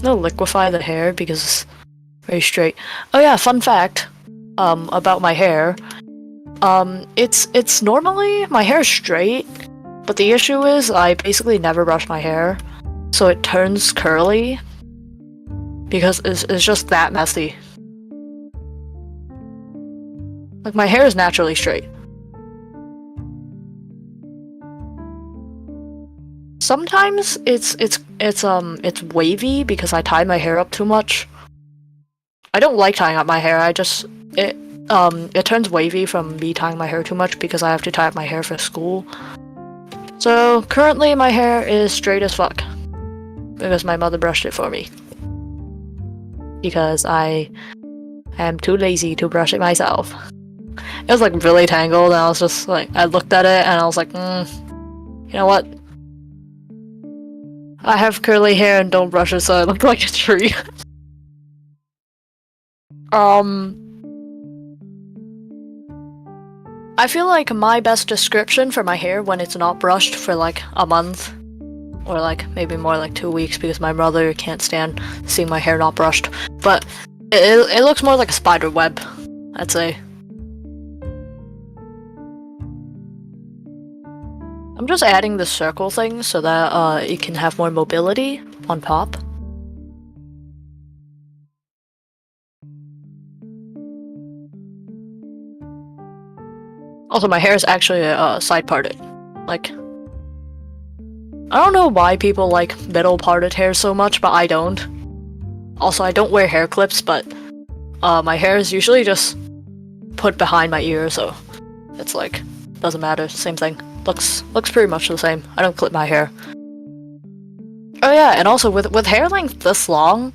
No, liquefy the hair because it's very straight. Oh yeah, fun fact about my hair. It's normally my hair is straight, but the issue is I basically never brush my hair, so it turns curly because it's just that messy. Like my hair is naturally straight. Sometimes it's wavy because I tie my hair up too much. I don't like tying up my hair. It turns wavy from me tying my hair too much because I have to tie up my hair for school. So currently my hair is straight as fuck because my mother brushed it for me. Because I am too lazy to brush it myself. It was like really tangled, and I was just like, I looked at it and I was like, you know what? I have curly hair and don't brush it, so I look like a tree. I feel like my best description for my hair when it's not brushed for like a month, or like maybe more like 2 weeks, because my mother can't stand seeing my hair not brushed, but it looks more like a spider web, I'd say. I'm just adding the circle thing so that it can have more mobility on top. Also, my hair is actually side parted. Like, I don't know why people like middle parted hair so much, but I don't. Also, I don't wear hair clips, but my hair is usually just put behind my ear, so it's like, doesn't matter, same thing. Looks pretty much the same. I don't clip my hair. Oh yeah, and also with hair length this long,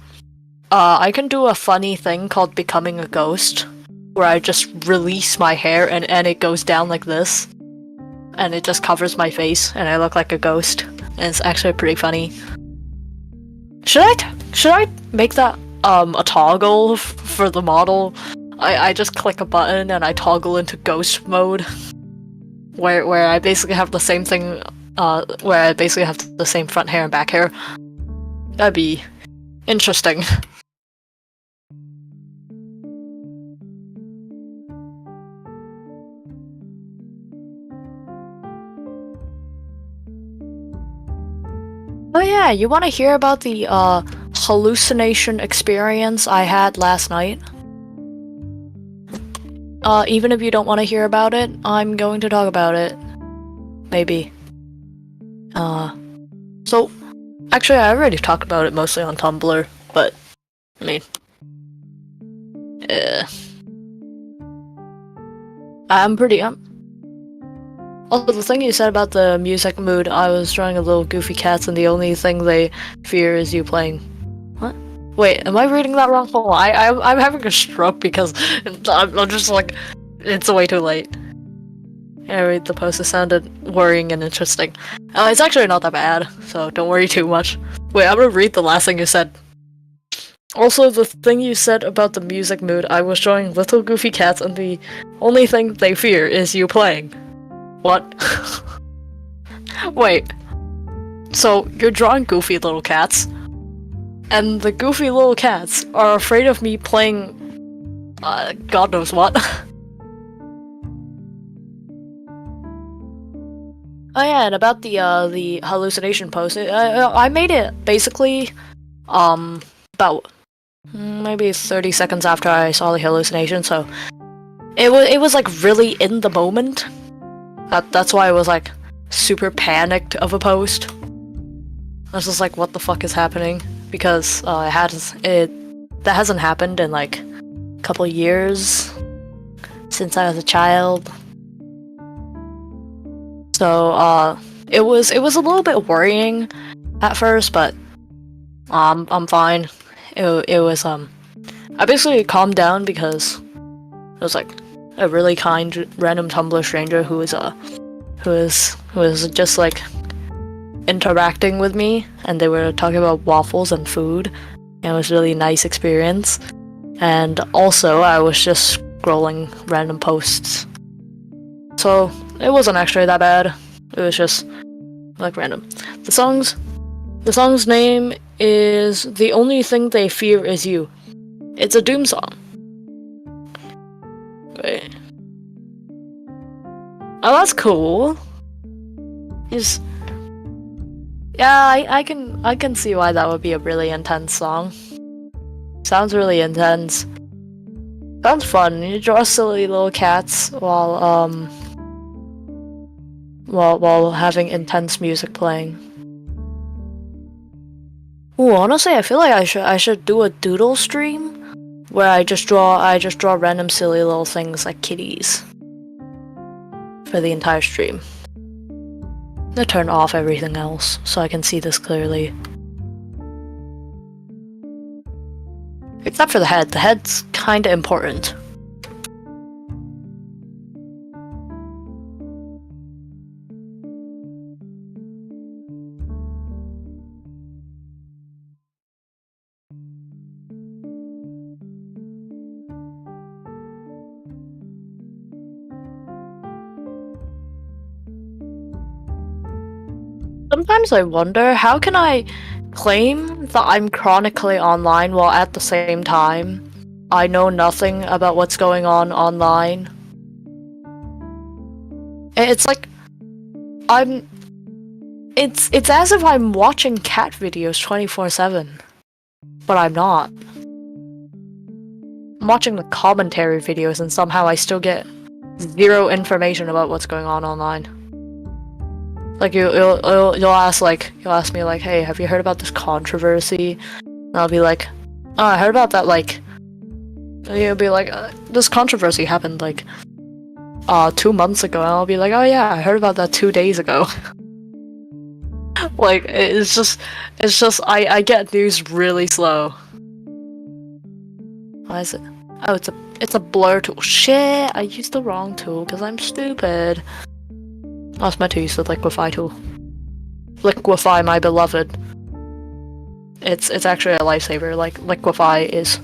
I can do a funny thing called becoming a ghost, where I just release my hair and it goes down like this, and it just covers my face, and I look like a ghost. And it's actually pretty funny. Should I make that a toggle for the model? I just click a button and I toggle into ghost mode. Where I basically have the same thing, where I basically have the same front hair and back hair. That'd be interesting. Oh yeah, you want to hear about the hallucination experience I had last night? Even if you don't want to hear about it, I'm going to talk about it. Maybe. So, actually I already talked about it mostly on Tumblr, but, I mean... Also, the thing you said about the music mood, I was drawing a little goofy cats and the only thing they fear is you playing. What? Wait, am I reading that wrong? Hold on, I'm having a stroke because I'm just like, it's way too late. I read the post, it sounded worrying and interesting. It's actually not that bad, so don't worry too much. Wait, I'm gonna read the last thing you said. Also, the thing you said about the music mood, I was drawing little goofy cats and the only thing they fear is you playing. What? Wait. So, you're drawing goofy little cats, and the goofy little cats are afraid of me playing... God knows what. Oh yeah, and about the hallucination post, I made it basically, about maybe 30 seconds after I saw the hallucination, so it was like really in the moment. That's why it was like super panicked of a post. I was just like, what the fuck is happening? Because that hasn't happened in like a couple years since I was a child. So it was a little bit worrying at first, but I'm fine. It was I basically calmed down because it was like a really kind random Tumblr stranger who was just like interacting with me, and they were talking about waffles and food, and it was a really nice experience. And also I was just scrolling random posts, so it wasn't actually that bad. It was just like random. The song's name is The Only Thing They Fear Is You. It's a Doom song. Wait. Oh, that's cool. Yeah, I can see why that would be a really intense song. Sounds really intense. Sounds fun. You draw silly little cats while having intense music playing. Ooh, honestly, I feel like I should do a doodle stream where I just draw random silly little things like kitties for the entire stream. to turn off everything else so I can see this clearly. Except for the head. The head's kinda important. Sometimes I wonder, how can I claim that I'm chronically online while at the same time I know nothing about what's going on online? It's like it's as if I'm watching cat videos 24/7, but I'm not. I'm watching the commentary videos and somehow I still get zero information about what's going on online. Like you'll ask me like, hey, have you heard about this controversy? And I'll be like, oh, I heard about that. Like, you'll be like, this controversy happened like 2 months ago, and I'll be like, oh yeah, I heard about that 2 days ago. Like, it's just I get news really slow. Why is it? Oh, it's a blur tool. Shit, I used the wrong tool because I'm stupid. I was meant to use the liquify tool. Liquify, my beloved. It's actually a lifesaver. Like, liquify is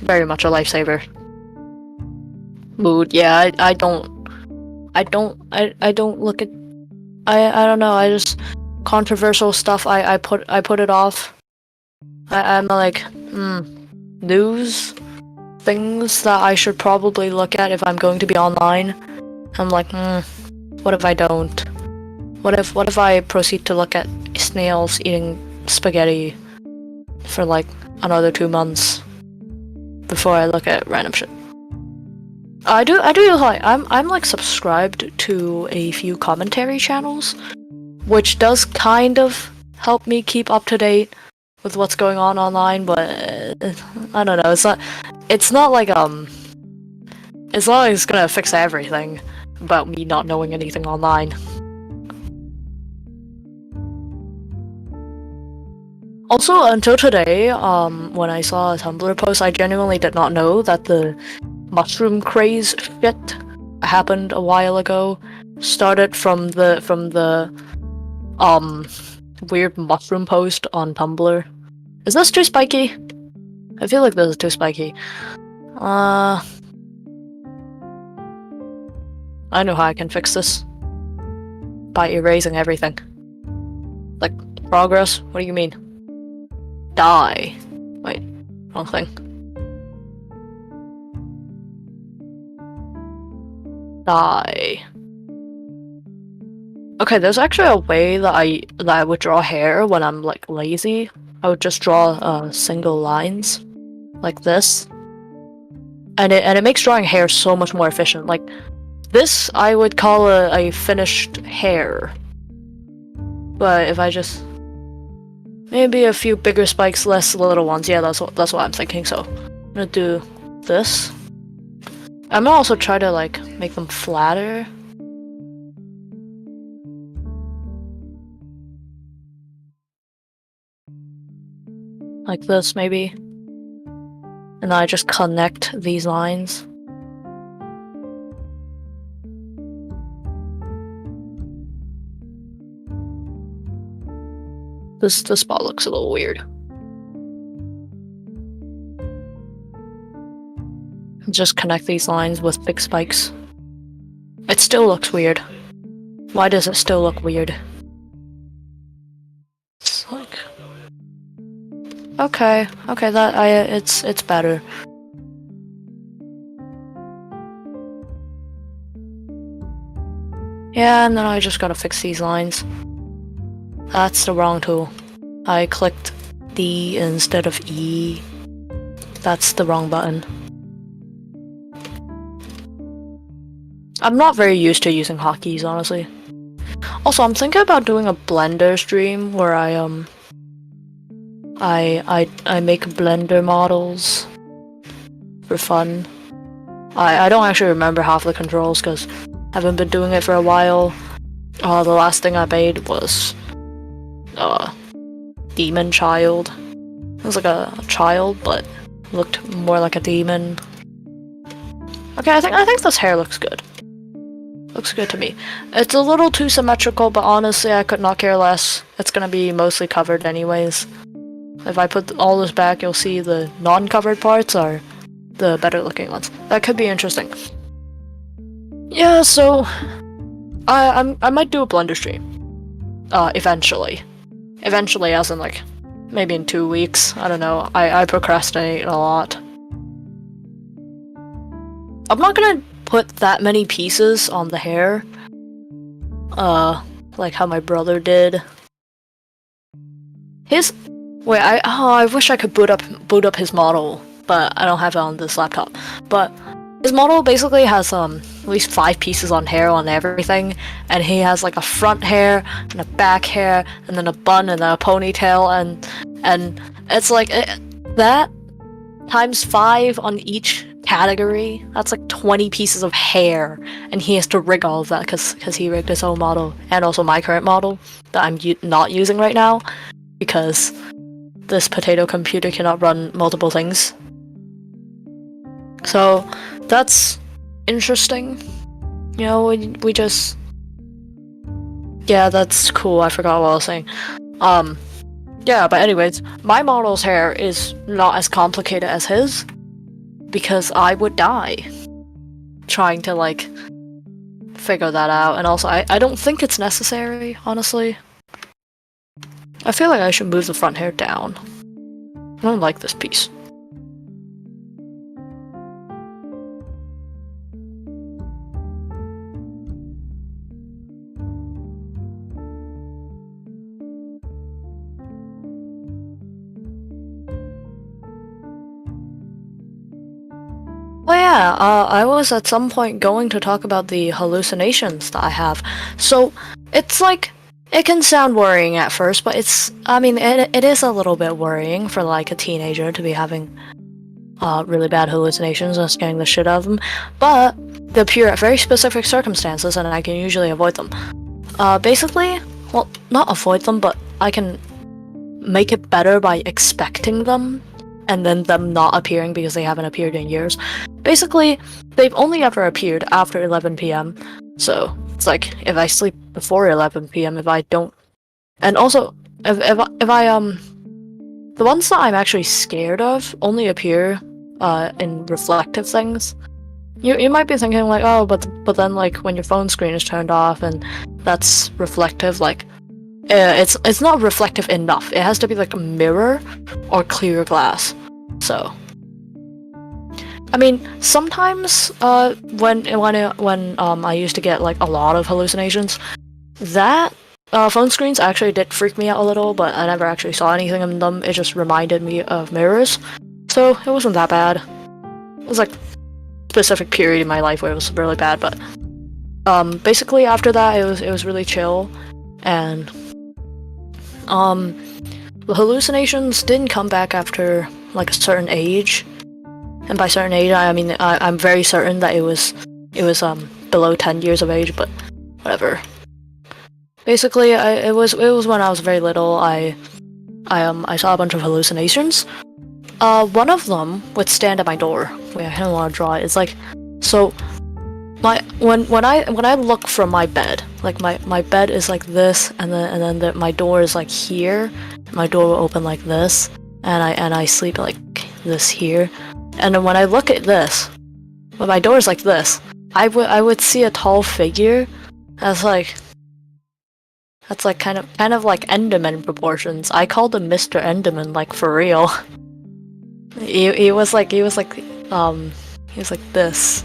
very much a lifesaver. Mood, yeah, I don't look at, I don't know, I just, controversial stuff, I put it off. I'm like, news, things that I should probably look at if I'm going to be online. I'm like, what if I don't? What if I proceed to look at snails eating spaghetti for like another 2 months before I look at random shit? I do like, I'm like subscribed to a few commentary channels, which does kind of help me keep up to date with what's going on online, but I don't know, it's not like it's gonna fix everything about me not knowing anything online. Also, until today, when I saw a Tumblr post, I genuinely did not know that the mushroom craze shit happened a while ago. Started from the weird mushroom post on Tumblr. Is this too spiky? I feel like this is too spiky. I know how I can fix this. By erasing everything. Like, progress? What do you mean? Die. Wait, wrong thing. Die. Okay, there's actually a way that I would draw hair when I'm like lazy. I would just draw single lines like this. And it makes drawing hair so much more efficient. Like, this I would call a finished hair. But if I just maybe a few bigger spikes, less little ones. Yeah, that's what I'm thinking. So I'm gonna do this. I'm gonna also try to like make them flatter. Like this, maybe. And then I just connect these lines. This spot looks a little weird. Just connect these lines with big spikes. It still looks weird. Why does it still look weird? It's like, okay, it's better. Yeah, and then I just gotta fix these lines. That's the wrong tool. I clicked D instead of E. That's the wrong button. I'm not very used to using hotkeys, honestly. Also, I'm thinking about doing a Blender stream where I make Blender models for fun. I don't actually remember half the controls because I haven't been doing it for a while. The last thing I made was demon child. It was like a child, but looked more like a demon. Okay, I think this hair looks good. Looks good to me. It's a little too symmetrical, but honestly, I could not care less. It's gonna be mostly covered anyways. If I put all this back, you'll see the non-covered parts are the better looking ones. That could be interesting. Yeah, so I might do a Blender stream. Eventually. Eventually, as in like maybe in 2 weeks. I don't know. I procrastinate a lot. I'm not gonna put that many pieces on the hair. Like how my brother did. Wait, I wish I could boot up his model, but I don't have it on this laptop. But his model basically has at least 5 pieces on hair on everything, and he has like a front hair and a back hair and then a bun and then a ponytail, and it's like that times 5 on each category. That's like 20 pieces of hair, and he has to rig all of that because he rigged his own model and also my current model that I'm not using right now because this potato computer cannot run multiple things. So that's interesting. You know, we just... Yeah, that's cool. I forgot what I was saying. Yeah, but anyways, my model's hair is not as complicated as his because I would die trying to, like, figure that out. And also, I don't think it's necessary, honestly. I feel like I should move the front hair down. I don't like this piece. Oh yeah, I was at some point going to talk about the hallucinations that I have. So, it's like, it can sound worrying at first, but it is a little bit worrying for like a teenager to be having really bad hallucinations and scaring the shit out of them. But they appear at very specific circumstances and I can usually avoid them. Basically, well, not avoid them, but I can make it better by expecting them and then them not appearing because they haven't appeared in years. Basically, they've only ever appeared after 11 p.m. So it's like if I sleep before 11 p.m. if I don't, and also if I the ones that I'm actually scared of only appear in reflective things. You might be thinking like, oh, but then like when your phone screen is turned off and that's reflective, like it's not reflective enough. It has to be like a mirror or clear glass. So I mean, sometimes when I used to get like a lot of hallucinations, that phone screens actually did freak me out a little, but I never actually saw anything in them. It just reminded me of mirrors, so it wasn't that bad. It was like a specific period in my life where it was really bad, but basically after that it was really chill, and the hallucinations didn't come back after like a certain age. And by certain age, I mean I'm very certain that it was below 10 years of age, but whatever. Basically, it was when I was very little. I saw a bunch of hallucinations. One of them would stand at my door. Wait, I don't want to draw it. It's like, so when I look from my bed, like my bed is like this, and then my door is like here. My door will open like this, and I sleep like this here. And then when I look at this, when my door is like this, I would see a tall figure that's like kind of like Enderman proportions. I called him Mr. Enderman, like for real. he was like this,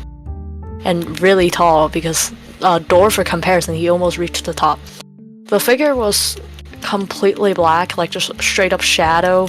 and really tall because door for comparison, he almost reached the top. The figure was completely black, like just straight up shadow.